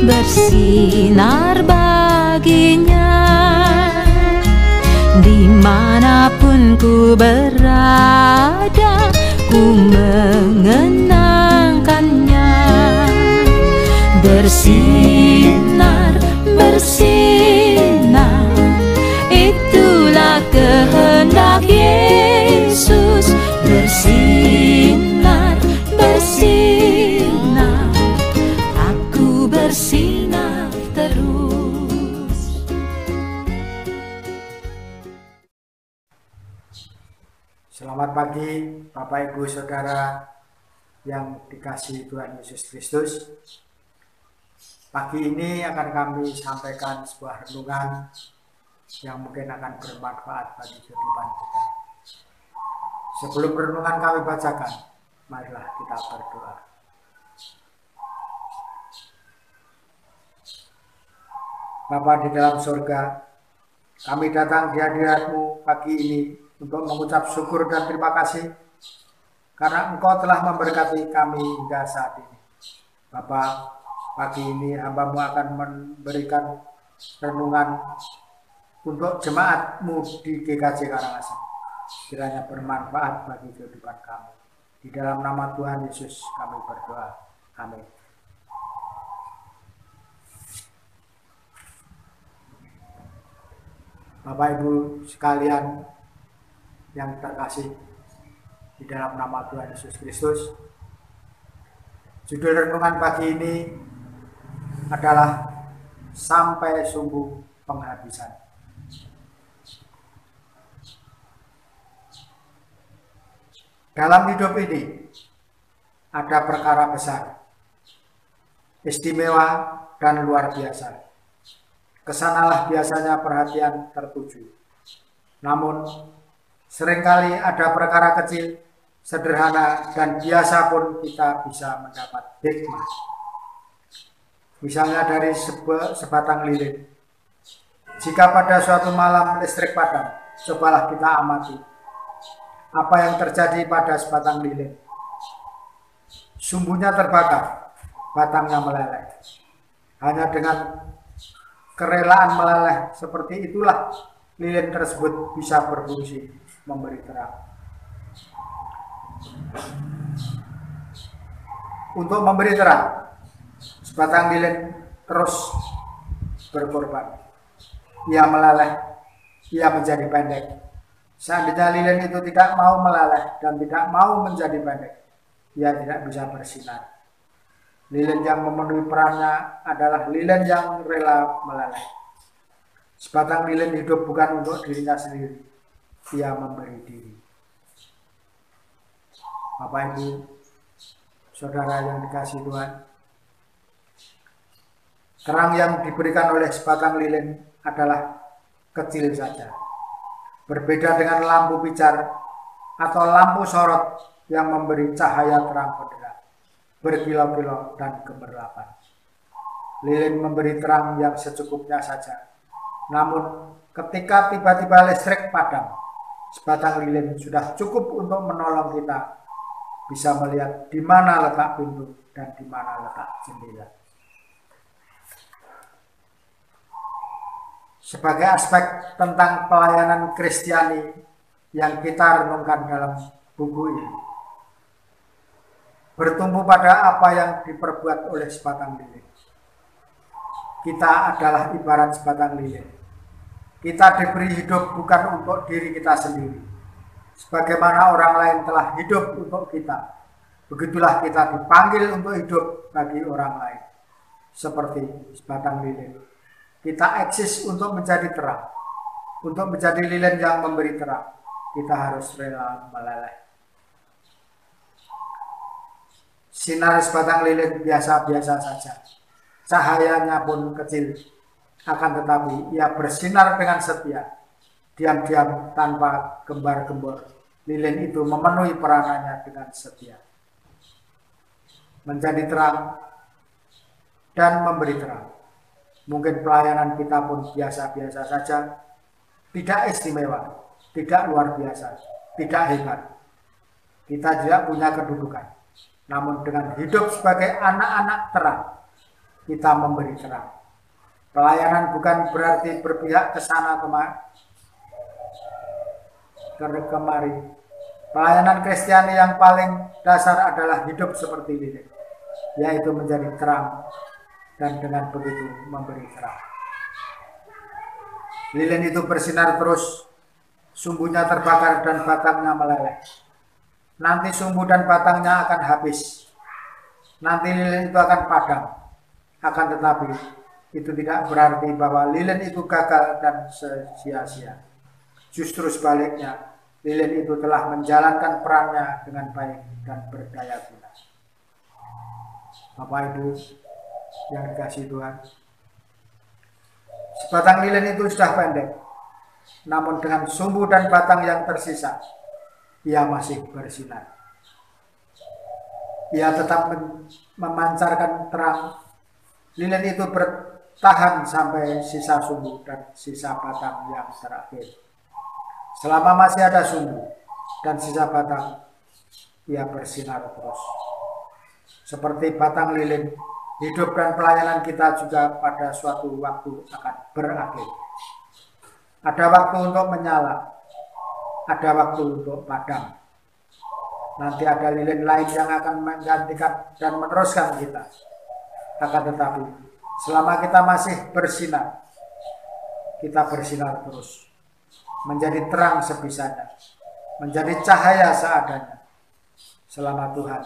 bersinar baginya. Dimanapun ku berada, ku mengenangkannya. Bersinar, bersinar, itulah kehendak Yesus. Bersinar, bersinar, aku bersinar terus. Selamat pagi Bapak Ibu Saudara yang dikasihi Tuhan Yesus Kristus. Pagi ini akan kami sampaikan sebuah renungan yang mungkin akan bermanfaat bagi kehidupan kita. Sebelum renungan kami bacakan, marilah kita berdoa. Bapa di dalam surga, kami datang di hadirat-Mu pagi ini untuk mengucap syukur dan terima kasih karena Engkau telah memberkati kami hingga saat ini. Bapa, pagi ini hamba-Mu akan memberikan renungan untuk jemaat-Mu di GKJ Karangasem. Kiranya bermanfaat bagi kehidupan kami. Di dalam nama Tuhan Yesus kami berdoa. Amin. Bapak Ibu sekalian yang terkasih di dalam nama Tuhan Yesus Kristus, judul renungan pagi ini adalah sampai sumbu penghabisan. Dalam hidup ini ada perkara besar, istimewa dan luar biasa. Kesanalah biasanya perhatian tertuju. Namun seringkali ada perkara kecil, sederhana dan biasa pun kita bisa mendapat hikmah. Misalnya dari sebatang lilin. Jika pada suatu malam listrik padam, cobalah kita amati apa yang terjadi pada sebatang lilin. Sumbunya terbakar, batangnya meleleh. Hanya dengan kerelaan meleleh seperti itulah lilin tersebut bisa berfungsi memberi terang. Untuk memberi terang, sebatang lilin terus berkorban. Ia meleleh, ia menjadi pendek. Seandainya lilin itu tidak mau meleleh dan tidak mau menjadi pendek, ia tidak bisa bersinar. Lilin yang memenuhi perannya adalah lilin yang rela meleleh. Sebatang lilin hidup bukan untuk dirinya sendiri, ia memberi diri. Bapak Ibu, Saudara yang dikasihi Tuhan, terang yang diberikan oleh sebatang lilin adalah kecil saja. Berbeda dengan lampu pijar atau lampu sorot yang memberi cahaya terang benderang, berkilau-kilau dan gemerlapan. Lilin memberi terang yang secukupnya saja. Namun ketika tiba-tiba listrik padam, sebatang lilin sudah cukup untuk menolong kita bisa melihat di mana letak pintu dan di mana letak jendela. Sebagai aspek tentang pelayanan Kristiani yang kita renungkan dalam buku ini, bertumbuh pada apa yang diperbuat oleh sebatang lilin. Kita adalah ibarat sebatang lilin. Kita diberi hidup bukan untuk diri kita sendiri. Sebagaimana orang lain telah hidup untuk kita, begitulah kita dipanggil untuk hidup bagi orang lain. Seperti sebatang lilin, kita eksis untuk menjadi terang. Untuk menjadi lilin yang memberi terang, kita harus rela meleleh. Sinar sebatang lilin biasa-biasa saja. Cahayanya pun kecil, akan tetapi ia bersinar dengan setia. Diam-diam tanpa gembar-gembor, lilin itu memenuhi peranannya dengan setia. Menjadi terang dan memberi terang. Mungkin pelayanan kita pun biasa-biasa saja, tidak istimewa, tidak luar biasa, tidak hebat. Kita tidak punya kedudukan. Namun dengan hidup sebagai anak-anak terang, kita memberi terang. Pelayanan bukan berarti berpihak ke sana kemari. Pelayanan Kristiani yang paling dasar adalah hidup seperti lilin, yaitu menjadi terang dan dengan begitu memberi terang. Lilin itu bersinar terus, sumbunya terbakar dan batangnya meleleh. Nanti sumbu dan batangnya akan habis. Nanti lilin itu akan padam. Akan tetapi itu tidak berarti bahwa lilin itu gagal dan sia-sia. Justru sebaliknya, lilin itu telah menjalankan perannya dengan baik dan berdaya guna. Bapak Ibu yang dikasihi Tuhan, sebatang lilin itu sudah pendek, namun dengan sumbu dan batang yang tersisa, ia masih bersinar. Ia tetap memancarkan terang. Lilin itu bertahan sampai sisa sumbu dan sisa batang yang terakhir. Selama masih ada sumbu dan sisa batang, ia bersinar terus. Seperti batang lilin, hidup dan pelayanan kita juga pada suatu waktu akan berakhir. Ada waktu untuk menyala, ada waktu untuk padam. Nanti ada lilin lain yang akan menggantikan dan meneruskan kita. Akan tetapi, selama kita masih bersinar, kita bersinar terus. Menjadi terang sebisanya, menjadi cahaya seadanya. Selama Tuhan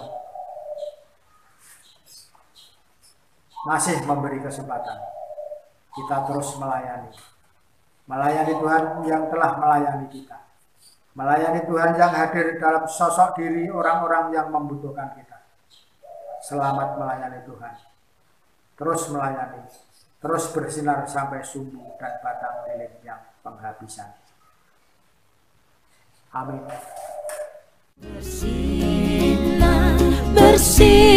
masih memberi kesempatan, kita terus melayani. Melayani Tuhan yang telah melayani kita. Melayani Tuhan yang hadir dalam sosok diri orang-orang yang membutuhkan kita. Selamat melayani Tuhan. Terus melayani, terus bersinar sampai sumbu dan batang lilin yang penghabisan. Amin. Bersinar, bersinar.